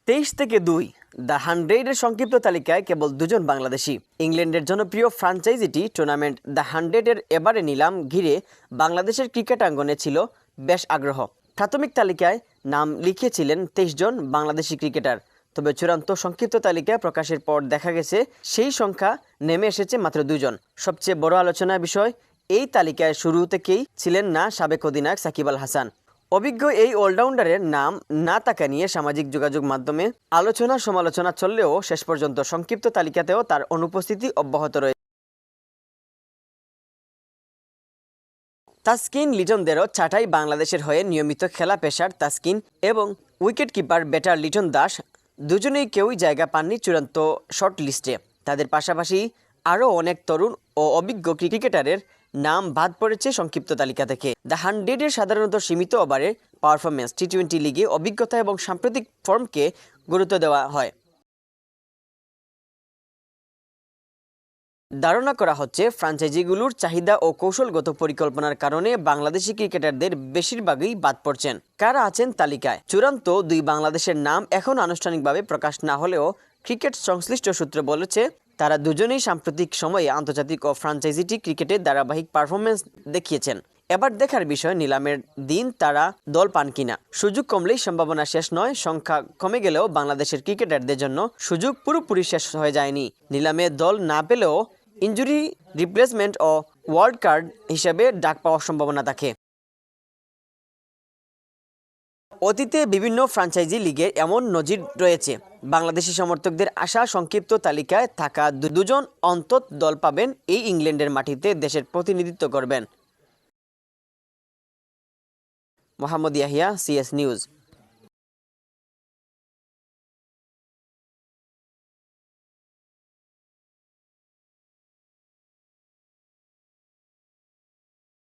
23 থেকে 2 দ্য 100-এর সংক্ষিপ্ত তালিকায় কেবল দুজন বাংলাদেশি। ইংল্যান্ডের জনপ্রিয় ফ্র্যাঞ্চাইজিটি টুর্নামেন্ট দ্য 100-এর এবারে নিলাম ঘিরে বাংলাদেশের ক্রিকেটাঙ্গনে ছিল বেশ আগ্রহ। প্রাথমিক তালিকায় নাম লিখিয়েছিলেন 23 জন বাংলাদেশি ক্রিকেটার, তবে চূড়ান্ত সংক্ষিপ্ত তালিকা প্রকাশের পর দেখা গেছে সেই সংখ্যা নেমে এসেছে মাত্র 2 জন। সবচেয়ে বড় আলোচনার বিষয়, এই তালিকায় শুরু থেকেই ছিলেন না সাবেক অধিনায়ক সাকিব আল হাসান। অভিজ্ঞ এই অলরাউন্ডারের নাম না থাকা নিয়ে সামাজিক যোগাযোগ মাধ্যমে আলোচনা সমালোচনা চললেও শেষ পর্যন্ত সংক্ষিপ্ত তালিকাতেও তার অনুপস্থিতি অব্যাহত রয়েছে। তাসকিন লিটনদেরও ছাঁটাই। বাংলাদেশের হয়ে নিয়মিত খেলা পেসার তাসকিন এবং wicket keeper batter Liton Das দুজনেই কেউই জায়গা পাননি চূড়ান্ত শর্ট লিস্টে। তাদের পাশাপাশি আরও অনেক তরুণ ও অভিজ্ঞ ক্রিকেটারের নাম বাদ পড়েছে সংক্ষিপ্ত তালিকা থেকে। দ্য 100-এর সাধারণত সীমিত ওভারের পারফরমেন্স, টি-20 লিগে অভিজ্ঞতা এবং সাম্প্রতিক ফর্মকে গুরুত্ব দেওয়া হয়। ধারণা করা হচ্ছে ফ্র্যাঞ্চাইজিগুলোর চাহিদা ও কৌশলগত পরিকল্পনার কারণে বাংলাদেশি ক্রিকেটারদের বেশিরভাগই বাদ পড়ছেন। কারা আছেন তালিকায়? চূড়ান্ত 2 বাংলাদেশের নাম এখন আনুষ্ঠানিকভাবে প্রকাশ না হলেও ক্রিকেট সংশ্লিষ্ট সূত্র বলেছে তারা দুজনেই সাম্প্রতিক সময়ে আন্তর্জাতিক ও ফ্র্যাঞ্চাইজিটি ক্রিকেটে ধারাবাহিক পারফরমেন্স দেখিয়েছেন। এবার দেখার বিষয় নিলামের দিন তারা দল পান কিনা। সুযোগ কমলেই সম্ভাবনা শেষ নয়। সংখ্যা কমে গেলেও বাংলাদেশের ক্রিকেটারদের জন্য সুযোগ পুরোপুরি শেষ হয়ে যায়নি। নিলামে দল না পেলেও ইনজুরি রিপ্লেসমেন্ট ও ওয়ার্ল্ড কার্ড হিসেবে ডাক পাওয়ার সম্ভাবনা থাকে। অতীতে বিভিন্ন ফ্র্যাঞ্চাইজি লিগে এমন নজির রয়েছে। বাংলাদেশি সমর্থকদের আশা সংক্ষিপ্ত তালিকায় থাকা দুজন অন্তত দল পাবেন, এই ইংল্যান্ডের মাটিতে দেশের প্রতিনিধিত্ব করবেন। Mohammad Yahya, CS news.